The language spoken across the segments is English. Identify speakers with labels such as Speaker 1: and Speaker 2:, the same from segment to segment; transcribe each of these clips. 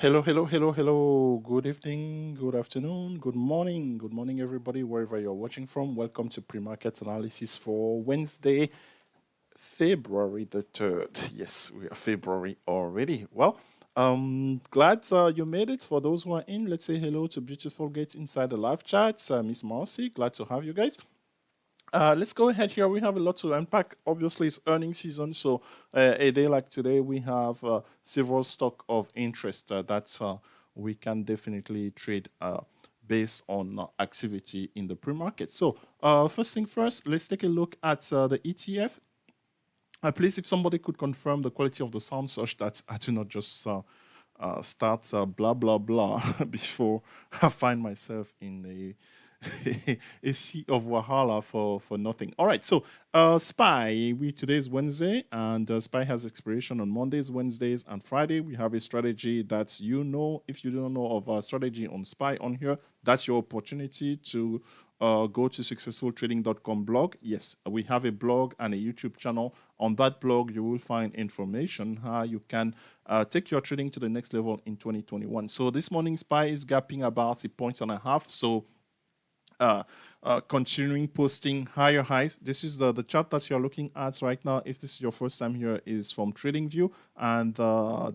Speaker 1: Hello. Good evening, good afternoon, good morning, everybody, wherever you're watching from. Welcome to pre-market analysis for Wednesday, February the 3rd. Yes, we are February already. Well, glad you made it. For those who are in, let's say hello to beautiful gates inside the live chat. Miss Marcy, glad to have you guys. Let's go ahead here. We have a lot to unpack. Obviously, it's earnings season, so a day like today, we have several stock of interest that we can definitely trade based on activity in the pre-market. So, first thing first, let's take a look at the ETF. Please, if somebody could confirm the quality of the sound such that I do not just start blah blah blah before I find myself in a sea of Wahala for nothing. All right, so SPY, today is Wednesday, and SPY has expiration on Mondays, Wednesdays, and Friday. We have a strategy that if you don't know of our strategy on SPY on here, that's your opportunity to go to successfultrading.com blog. Yes, we have a blog and a YouTube channel. On that blog, you will find information how you can take your trading to the next level in 2021. So this morning, SPY is gapping about 1.5 points. So continuing posting higher highs. This is the chart that you're looking at right now. If this is your first time here, is from TradingView, and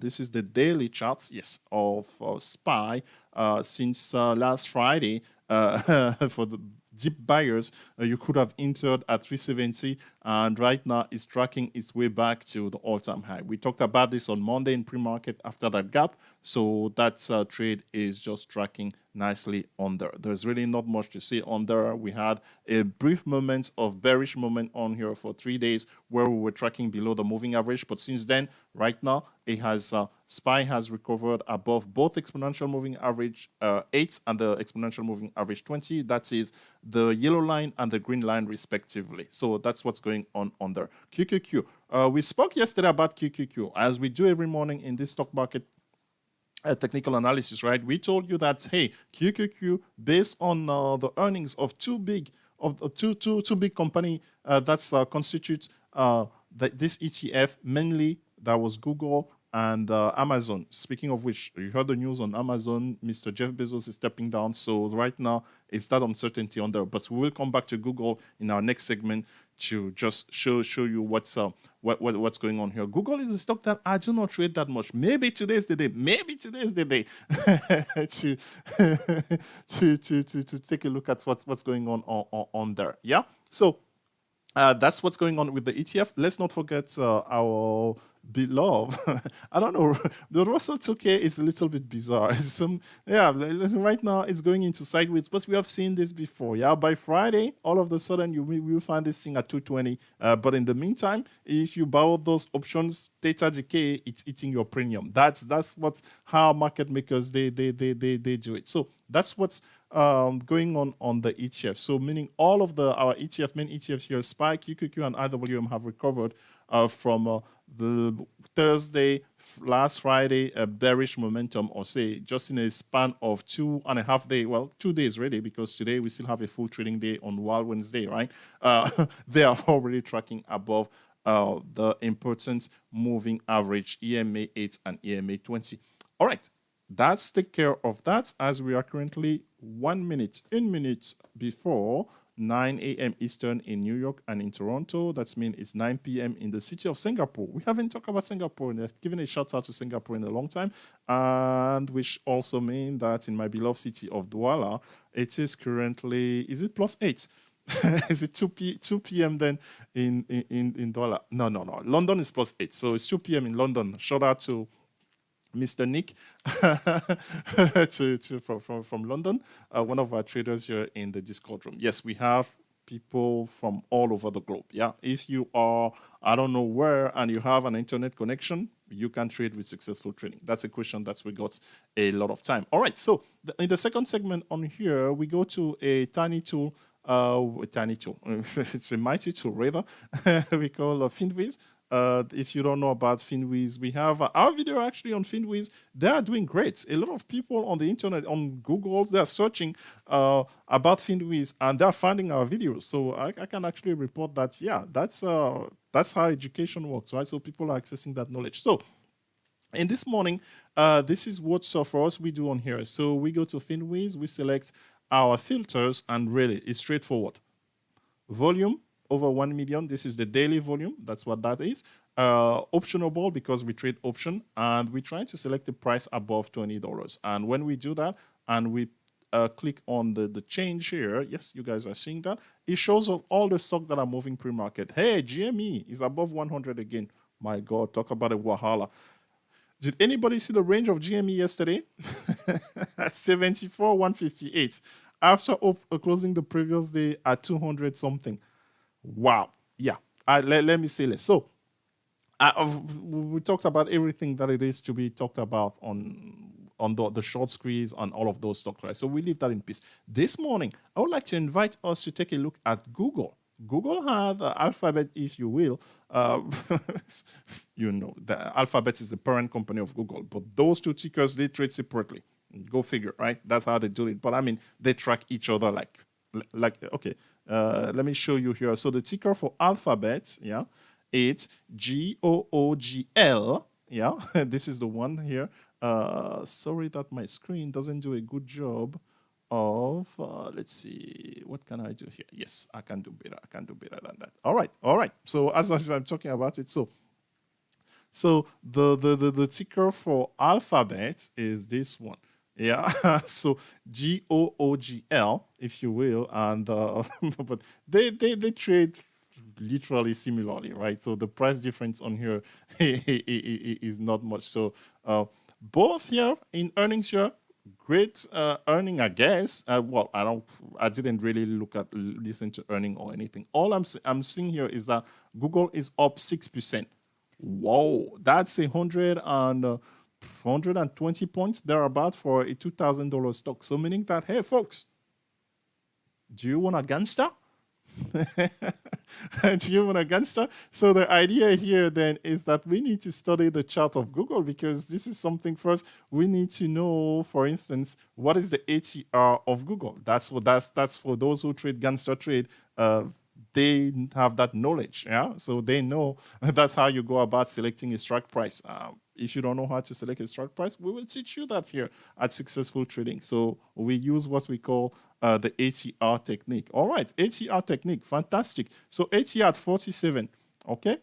Speaker 1: this is the daily charts, yes, of SPY since last Friday. For the deep buyers, you could have entered at 370, and right now it's tracking its way back to the all-time high. We talked about this on Monday in pre-market after that gap, so that trade is just tracking nicely on there. There's really not much to say on there. We had a brief moment of bearish moment on here for 3 days where we were tracking below the moving average, but since then, right now, it has SPY has recovered above both exponential moving average 8 and the exponential moving average 20. That is the yellow line and the green line respectively. So that's what's going on there. QQQ. We spoke yesterday about QQQ, as we do every morning in this stock market technical analysis, right? We told you that, hey, QQQ, based on the earnings of two big company that's constitute this ETF, mainly that was Google and Amazon. Speaking of which, you heard the news on Amazon. Mr. Jeff Bezos is stepping down, so right now it's that uncertainty on there. But we will come back to Google in our next segment to just show you what's going on here. Google is a stock that I do not trade that much. Maybe today's the day. to take a look at what's going on there. Yeah. So that's what's going on with the ETF. Let's not forget our beloved. I don't know. The Russell 2K is a little bit bizarre. Right now it's going into sideways, but we have seen this before. Yeah, by Friday, all of a sudden you will find this thing at 220. But in the meantime, if you borrow those options, theta decay, it's eating your premium. That's how market makers they do it. So that's what's going on the ETF. So meaning all of our main ETFs here, SPY, QQQ, and IWM have recovered from the Thursday, last Friday, a bearish momentum, or say just in a span of 2.5 days. Well, 2 days really, because today we still have a full trading day on Wild Wednesday, right? They are already tracking above the important moving average EMA 8 and EMA 20. All right. That's take care of that, as we are currently 1 minute before 9 a.m. Eastern in New York and in Toronto. That means it's 9 p.m. in the city of Singapore. We haven't talked about Singapore, and I've given a shout out to Singapore in a long time, and which also means that in my beloved city of Douala, it is currently, is it +8? Is it 2 p.m. then in Douala? No. London is +8, so it's 2 p.m. in London. Shout out to Mr. Nick from London, one of our traders here in the Discord room. Yes, we have people from all over the globe. Yeah, if you are, I don't know where, and you have an internet connection, you can trade with Successful Trading. That's a question that we got a lot of time. All right, so in the second segment on here, we go to a tiny tool. It's a mighty tool, rather. We call Finviz. If you don't know about Finviz, we have our video actually on Finviz. They are doing great. A lot of people on the internet, on Google, they are searching about Finviz, and they're finding our videos. So I can actually report that, yeah, that's how education works, right? So people are accessing that knowledge. So And this morning, this is what for us we do on here. So we go to Finwiz, we select our filters, and really it's straightforward. Volume over 1 million. This is the daily volume. That's what that is. Optionable because we trade option, and we try to select the price above $20. And when we do that, and we click on the change here, yes, you guys are seeing that. It shows all the stocks that are moving pre-market. Hey, GME is above 100 again. My God, talk about a wahala. Did anybody see the range of GME yesterday? 74, 158. After closing the previous day at 200 something. Wow. Yeah. Let me say this. So we talked about everything that it is to be talked about on the short squeeze and all of those stocks, right? So we leave that in peace. This morning, I would like to invite us to take a look at Google. Google had Alphabet, if you will. You know, the Alphabet is the parent company of Google, but those two tickers, they trade separately. Go figure, right? That's how they do it. But I mean, they track each other like okay. Let me show you here. So the ticker for Alphabet, yeah, it's GOOGL. Yeah, this is the one here. Sorry that my screen doesn't do a good job of let's see, what can I do here? Yes, I can do better. I can do better than that. All right. So as I'm talking about it, so the ticker for Alphabet is this one. Yeah, so GOOGL, if you will, and but they trade literally similarly, right? So the price difference on here is not much. So both here in earnings here, great earning, I guess. Well, I didn't really listen to earning or anything. All I'm seeing here is that Google is up 6%. Whoa, that's 120 points thereabout for a $2,000 stock. So meaning that, hey, folks, do you want a GangstA? Do you want a GangstA? So the idea here then is that we need to study the chart of Google, because this is something first we need to know. For instance, what is the ATR of Google? That's for those who trade GangstA trade. They have that knowledge, yeah. So they know that's how you go about selecting a strike price. If you don't know how to select a strike price, we will teach you that here at Successful Trading. So we use what we call the ATR technique. All right, ATR technique, fantastic. So ATR at 47, okay,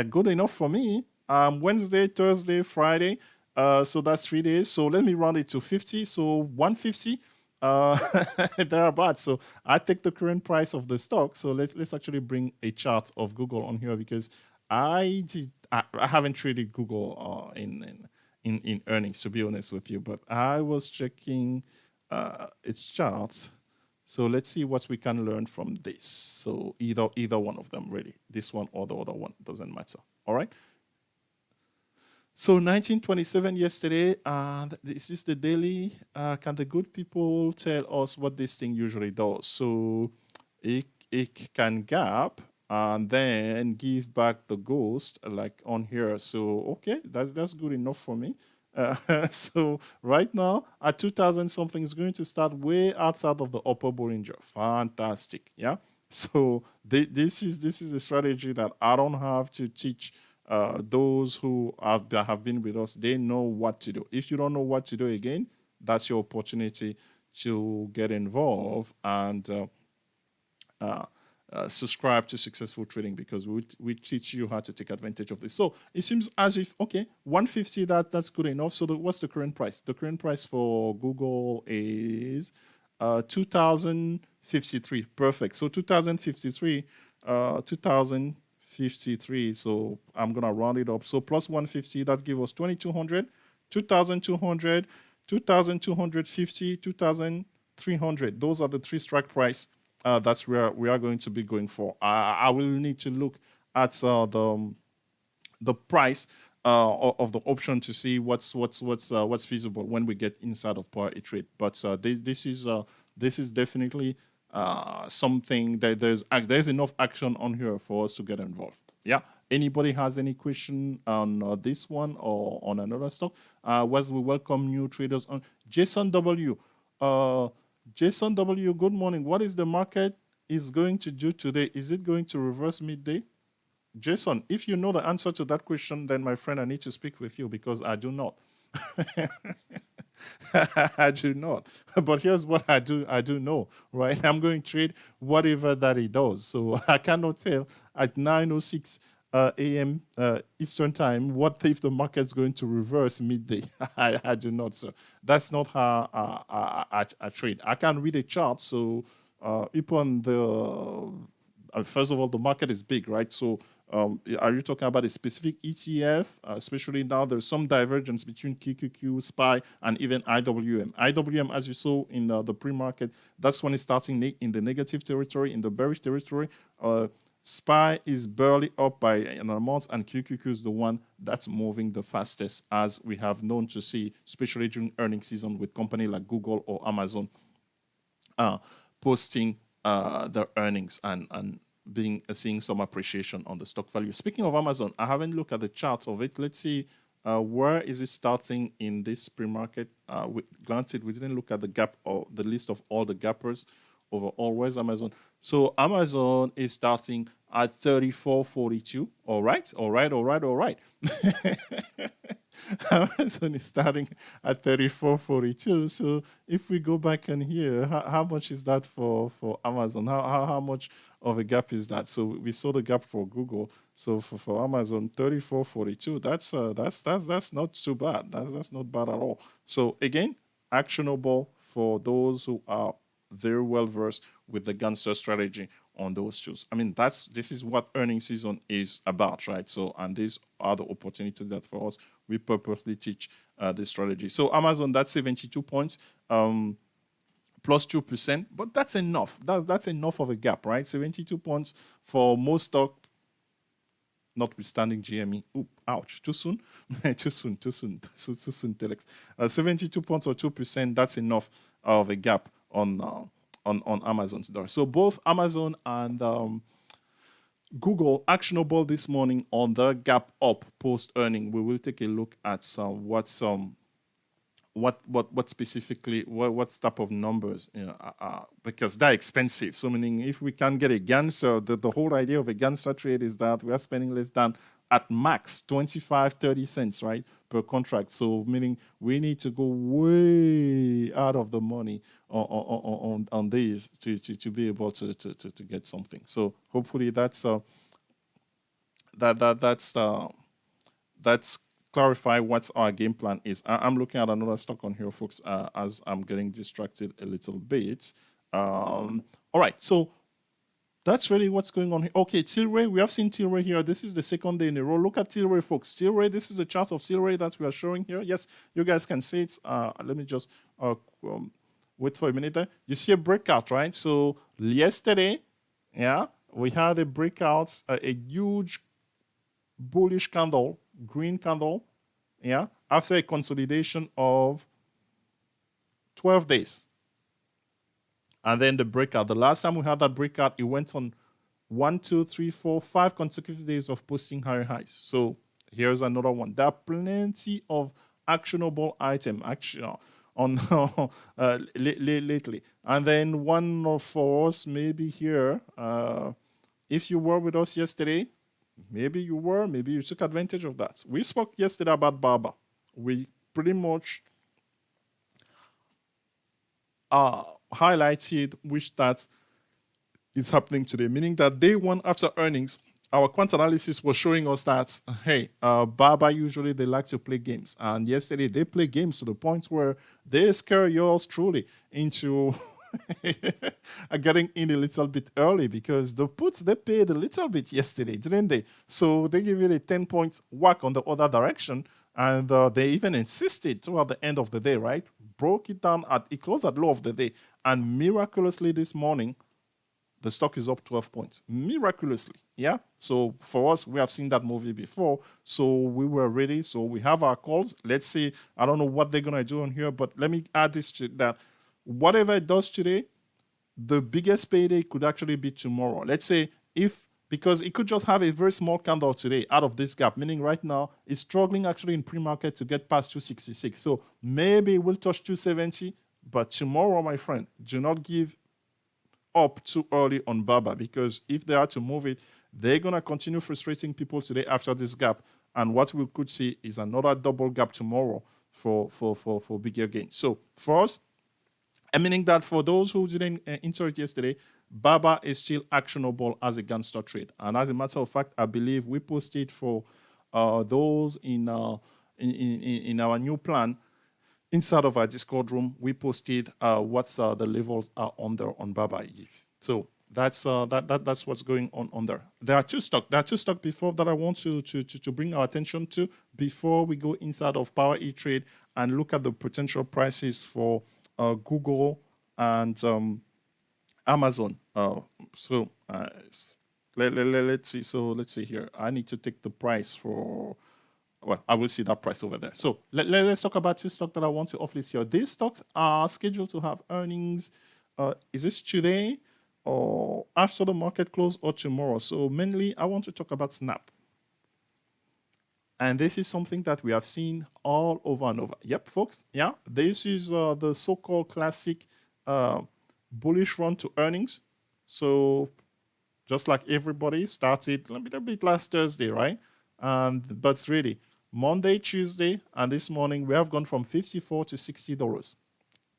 Speaker 1: good enough for me. Wednesday, Thursday, Friday. So that's 3 days. So let me round it to 50. So 150. Thereabouts. So I take the current price of the stock. So let's actually bring a chart of Google on here, because I haven't traded Google in earnings, to be honest with you, but I was checking its charts. So let's see what we can learn from this. So either one of them, really, this one or the other one, doesn't matter. All right. So 1927 yesterday, and this is the daily. Can the good people tell us what this thing usually does? So it can gap and then give back the ghost, like on here. So okay, that's good enough for me. So right now at 2000 something is going to start way outside of the upper Bollinger. Fantastic, yeah. So this is a strategy that I don't have to teach. Those who have been with us, they know what to do. If you don't know what to do, again, that's your opportunity to get involved and subscribe to Successful Trading, because we teach you how to take advantage of this. So it seems as if, okay, 150, that's good enough. So what's the current price? The current price for Google is 2053. Perfect. So 2053, 2053. So I'm gonna round it up. So plus 150, that gives us 2200, 2200, 2250, 2300. Those are the three strike price. That's where we are going to be going for. I will need to look at the price of the option to see what's feasible when we get inside of per trade. But this is definitely something that there's enough action on here for us to get involved. Yeah. Anybody has any question on this one or on another stock? As we welcome new traders on Jason W. Jason W, good morning. What is the market is going to do today? Is it going to reverse midday? Jason, if you know the answer to that question, then my friend, I need to speak with you because I do not. I do not. But here's what I do. I do know, right? I'm going to trade whatever that it does. So I cannot tell at 9:06 a.m. Eastern time what if the market's going to reverse midday. I do not. So that's not how I trade. I can read a chart. So upon the first of all, the market is big, right? So are you talking about a specific ETF? Especially now, there's some divergence between QQQ, SPY, and even IWM. IWM, as you saw in the pre-market, that's when it's starting in the negative territory, in the bearish territory. SPY is barely up by an amount, and QQQ is the one that's moving the fastest, as we have known to see, especially during earnings season with company like Google or Amazon posting their earnings and seeing some appreciation on the stock value. Speaking of Amazon, I haven't looked at the chart of it. Let's see where is it starting in this pre-market. Granted, we didn't look at the gap or the list of all the gappers overall. Where's Amazon? So Amazon is starting at 34.42. All right. Amazon is starting at 34.42. So if we go back in here, how much is that for Amazon? How much of a gap is that? So we saw the gap for Google. So for Amazon, 34.42. That's not too bad. That's not bad at all. So again, actionable for those who are very well versed with the GangstA strategy on those shoes. I mean, this is what earnings season is about, right? So, and these are the opportunities that for us we purposely teach this strategy. So Amazon, that's 72 points, plus 2%, but that's enough. That's enough of a gap, right? 72 points for most stock, notwithstanding GME. Oop, ouch, too soon? too soon, Telex. 72 points or 2%, that's enough of a gap on Amazon's door. So both Amazon and Google actionable this morning on the gap up post earning. We will take a look at what specifically what type of numbers, because they're expensive. So meaning if we can get a GangstA, the whole idea of a GangstA trade is that we are spending less than at max 25-30 cents, right, per contract. So meaning we need to go way out of the money on these to be able to get something. So hopefully that's clarify what our game plan is. I'm looking at another stock on here, folks, as I'm getting distracted a little bit. All right, so that's really what's going on here. Okay, Tilray, we have seen Tilray here. This is the second day in a row. Look at Tilray, folks. Tilray, this is a chart of Tilray that we are showing here. Yes, you guys can see it. Let me just wait for a minute there. You see a breakout, right? So yesterday, yeah, we had a breakout, a huge bullish candle, green candle, yeah, after a consolidation of 12 days. And then the breakout. The last time we had that breakout, it went on 1, 2, 3, 4, 5 consecutive days of posting higher highs. So here's another one. There are plenty of actionable items on lately. And then one for us, maybe here, if you were with us yesterday, maybe you took advantage of that. We spoke yesterday about Baba. We pretty much highlighted which that is happening today, meaning that day one after earnings, our quant analysis was showing us that, hey, Baba usually they like to play games. And yesterday they play games to the point where they scare yours truly into getting in a little bit early, because the puts, they paid a little bit yesterday, didn't they? So they give it a 10-point whack on the other direction. And they even insisted toward the end of the day, right? Broke it down it closed at low of the day. And miraculously this morning, the stock is up 12 points. Miraculously, yeah? So for us, we have seen that movie before. So we were ready. So we have our calls. Let's see. I don't know what they're going to do on here, but let me add this to that. Whatever it does today, the biggest payday could actually be tomorrow. Let's say because it could just have a very small candle today out of this gap, meaning right now it's struggling actually in pre-market to get past 266. So maybe it will touch 270, but tomorrow, my friend, do not give up too early on Baba, because if they are to move it, They're going to continue frustrating people today after this gap. And what we could see is another double gap tomorrow for bigger gains. So for us, meaning that for those who didn't enter it yesterday, BABA is still actionable as a GangstA trade. And as a matter of fact, I believe we posted for those in our new plan inside of our Discord room. We posted what's the levels are on there on BABA. So that's that's what's going on there. There are two stocks. There are two stocks before that I want to bring our attention to before we go inside of Power E Trade and look at the potential prices for Google and Amazon. Let's see. So let's see here. I need to take the price for. Well, I will see that price over there. So let's talk about two stocks that I want to offlist here. These stocks are scheduled to have earnings. Is this today or after the market close or tomorrow? So mainly, I want to talk about Snap. And this is something that we have seen all over and over. Yep, folks. Yeah, this is the so-called classic bullish run to earnings. So just like everybody started a little bit last Thursday, right? But really, Monday, Tuesday, and this morning, we have gone from $54 to $60.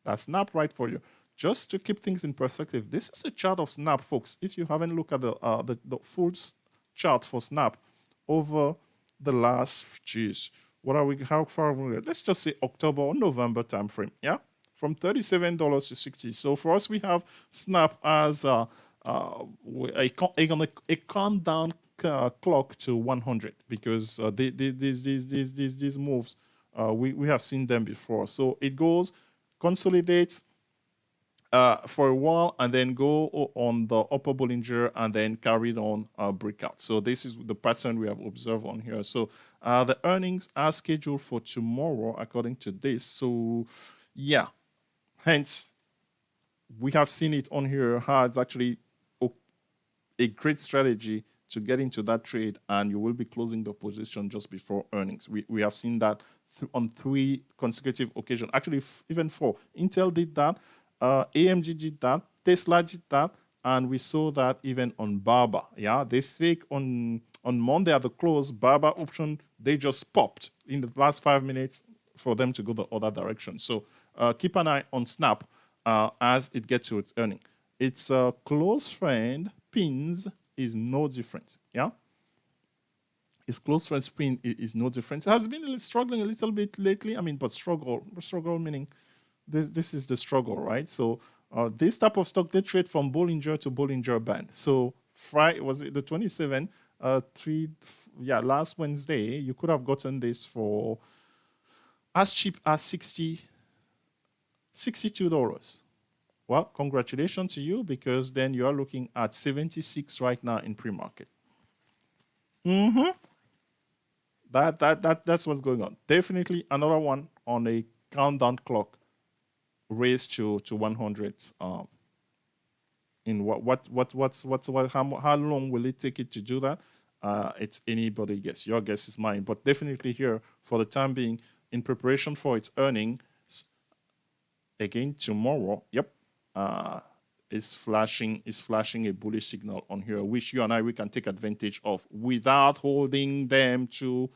Speaker 1: That's Snap right for you. Just to keep things in perspective, this is a chart of Snap, folks. If you haven't looked at the full chart for Snap over the last, what are we, how far are we? Let's just say October or November timeframe, yeah? From $37 to $60. So for us, we have Snap as a countdown clock to 100 because these moves, we have seen them before. So it goes, consolidates for a while and then go on the upper Bollinger and then carried on breakout. So this is the pattern we have observed on here. So the earnings are scheduled for tomorrow according to this. So yeah, hence we have seen it on here how it's actually a great strategy to get into that trade, and you will be closing the position just before earnings. We have seen that on 3 consecutive occasions, actually even 4. Intel did that, AMD did that, Tesla did that, and we saw that even on BABA. Yeah, they fake on Monday at the close, BABA option, they just popped in the last 5 minutes for them to go the other direction. So keep an eye on Snap as it gets to its earning. Its close friend Pins is no different. Yeah, its close friend Pin is no different. It has been struggling a little bit lately. I mean, but struggle meaning this is the struggle, right? So this type of stock, they trade from Bollinger to Bollinger Band. So Friday, was it the 27th? Last Wednesday, you could have gotten this for as cheap as $62. Well, congratulations to you, because then you are looking at 76 right now in pre-market. That's what's going on. Definitely another one on a countdown clock raised to 100. In how long will it take it to do that? It's anybody's guess. Your guess is mine. But definitely here for the time being, in preparation for its earnings again tomorrow. Yep. Is flashing a bullish signal on here, which you and we can take advantage of without holding them to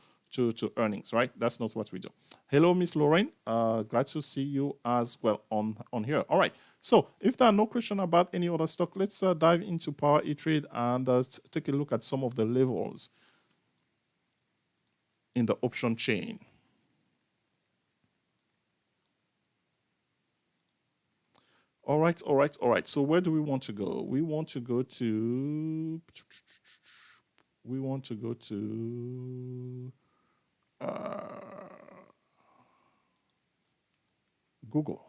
Speaker 1: earnings, right? That's not what we do. Hello, Miss Lorraine. Glad to see you as well on here. All right. So if there are no questions about any other stock, let's dive into Power E Trade and take a look at some of the levels in the option chain. All right. So where do we want to go? We want to go to Google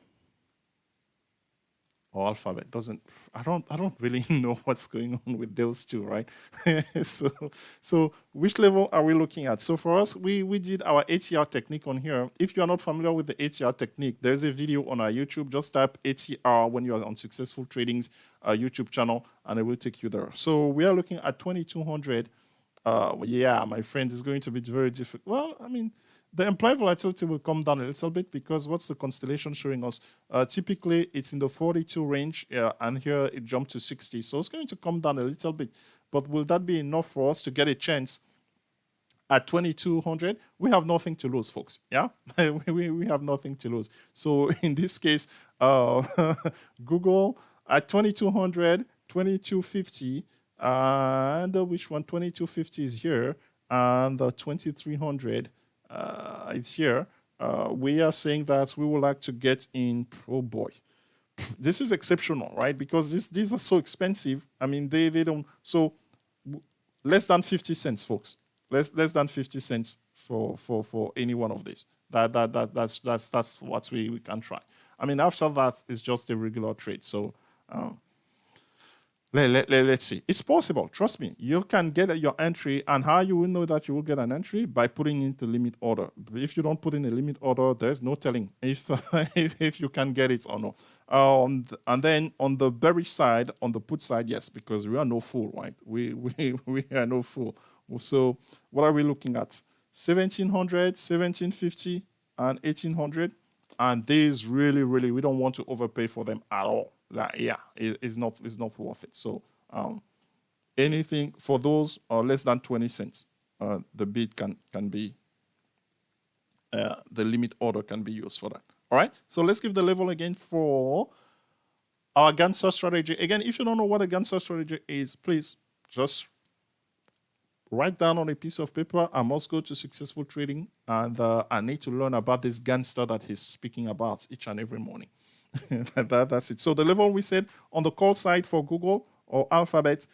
Speaker 1: or Alphabet. I don't really know what's going on with those two, right? so which level are we looking at? So for us, we did our ATR technique on here. If you are not familiar with the ATR technique, there's a video on our YouTube. Just type ATR when you are on Successful Trading's YouTube channel, and it will take you there. So we are looking at 2200. Yeah, my friend, is going to be very difficult. Well, I mean, the implied volatility will come down a little bit because what's the constellation showing us? Typically, it's in the 42 range, and here it jumped to 60. So it's going to come down a little bit. but will that be enough for us to get a chance at 2200? We have nothing to lose, folks. Yeah, we have nothing to lose. So in this case, Google at 2200, 2250, and which one? 2250 is here, and the 2300 is here. We are saying that we would like to get in. Oh boy, this is exceptional, right? Because these are so expensive. I mean, they don't. So less than 50 cents, folks. Less than 50 cents for any one of these. That's what we can try. I mean, after that, it's just a regular trade. So let's see. It's possible. Trust me. You can get your entry, and how you will know that you will get an entry? By putting in the limit order. If you don't put in a limit order, there's no telling if if you can get it or not. And then on the bearish side, on the put side, yes, because we are no fool, right? We are no fool. So what are we looking at? 1700, 1750, and 1800. And these really, we don't want to overpay for them at all. Like, yeah, it's not worth it. So anything for those less than 20 cents, the bid can be, the limit order can be used for that. All right. So let's give the level again for our GangstA strategy. Again, if you don't know what a GangstA strategy is, please just write down on a piece of paper. I must go to Successful Trading, and I need to learn about this GangstA that he's speaking about each and every morning. That's it. So the level we said on the call side for Google or Alphabet,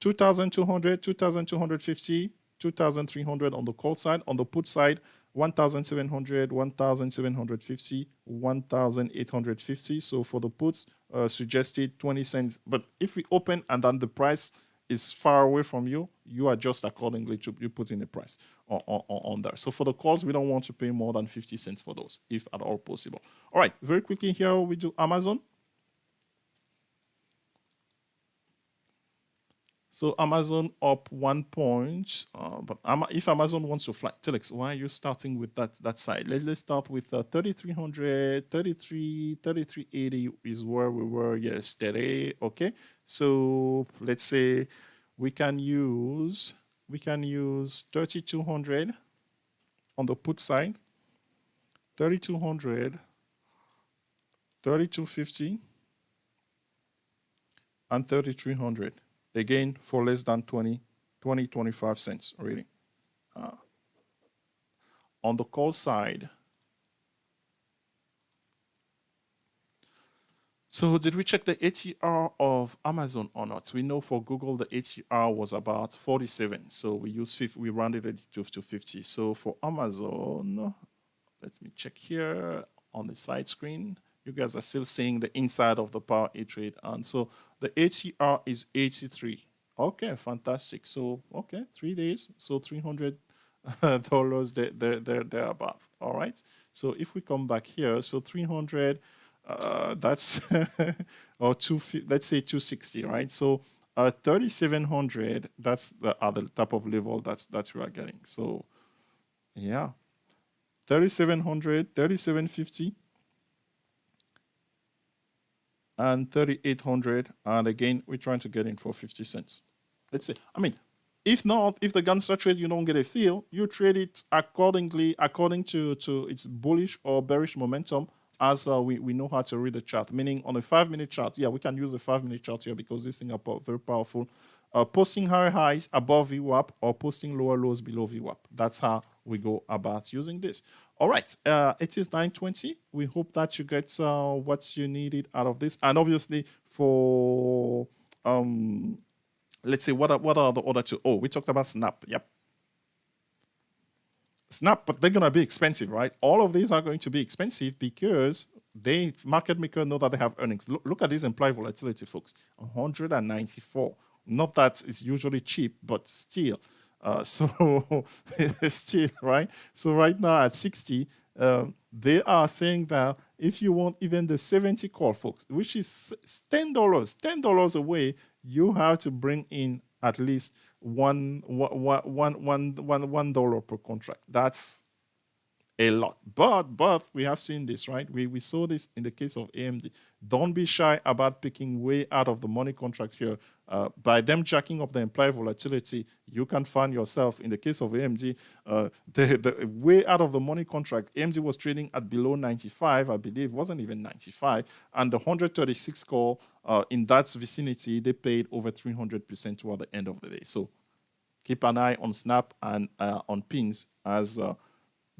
Speaker 1: 2,200, 2,250, 2,300 on the call side. On the put side, 1,700, 1,750, 1,850. So for the puts, suggested 20 cents. But if we open and then the price is far away from you, you adjust accordingly to you put in the price on there. So for the calls, we don't want to pay more than 50 cents for those, if at all possible. All right, very quickly here we do Amazon. So Amazon up 1 point, but if Amazon wants to fly, Telex, why are you starting with that side? Let's start with 3,300, 3,380 is where we were yesterday. Okay, so let's say we can use 3,200 on the put side, 3,200, 3,250, and 3,300. Again, for less than 25 cents, really. On the call side, so did we check the ATR of Amazon or not? We know for Google, the ATR was about 47. So we rounded it to 50. So for Amazon, let me check here on the side screen. You guys are still seeing the inside of the Power A trade, and so the ATR is 83. Okay, fantastic. So 3 days, so $300 thereabout. All right. So if we come back here, so 300, that's or let's say 260, right? So 3,700, that's the other type of level that we are getting. So yeah, 3,700, 3,750. And 3,800, and again, we're trying to get in for 50 cents. Let's say, I mean, if not, if the GangstA trade, you don't get a feel, you trade it according to its bullish or bearish momentum, as we know how to read the chart. Meaning on a 5-minute chart, yeah, we can use a 5-minute chart here because this thing are very powerful. Posting higher highs above VWAP or posting lower lows below VWAP. That's how we go about using this. All right, it is 9:20. We hope that you get what you needed out of this. And obviously for, let's say, what are the other two? Oh, we talked about Snap. Yep. Snap, but they're going to be expensive, right? All of these are going to be expensive because market maker know that they have earnings. Look at this implied volatility, folks. 194. Not that it's usually cheap, but still. So still, right? So right now at 60, they are saying that if you want even the 70 call, folks, which is $10 away, you have to bring in at least $1 per contract. That's a lot. But we have seen this, right? We saw this in the case of AMD. Don't be shy about picking way out of the money contract here. By them jacking up the implied volatility, you can find yourself, in the case of AMD, the way out of the money contract. AMD was trading at below 95, I believe, wasn't even 95, and the 136 call in that vicinity, they paid over 300% toward the end of the day. So keep an eye on Snap and on pins as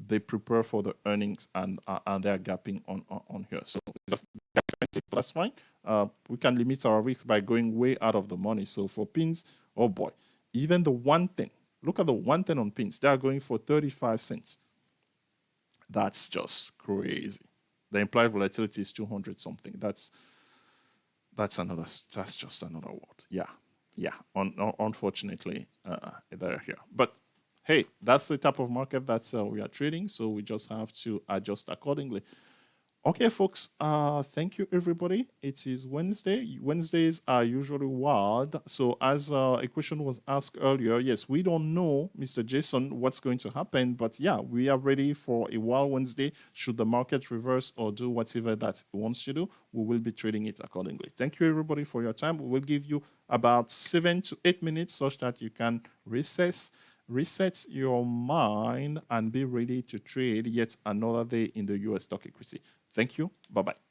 Speaker 1: they prepare for the earnings, and they're gapping on here. So just, that's fine. We can limit our risk by going way out of the money. So for pins, oh boy, even the 110. Look at the 110 on pins. They are going for 35 cents. That's just crazy. The implied volatility is 200 something. That's just another world. Yeah. Unfortunately, they're here. But hey, that's the type of market that we are trading. So we just have to adjust accordingly. Okay, folks, thank you, everybody. It is Wednesday. Wednesdays are usually wild. So as a question was asked earlier, yes, we don't know, Mr. Jason, what's going to happen. But yeah, we are ready for a wild Wednesday. Should the market reverse or do whatever that it wants to do, we will be trading it accordingly. Thank you, everybody, for your time. We will give you about 7 to 8 minutes such that you can reset your mind and be ready to trade yet another day in the US stock equity. Thank you. Bye-bye.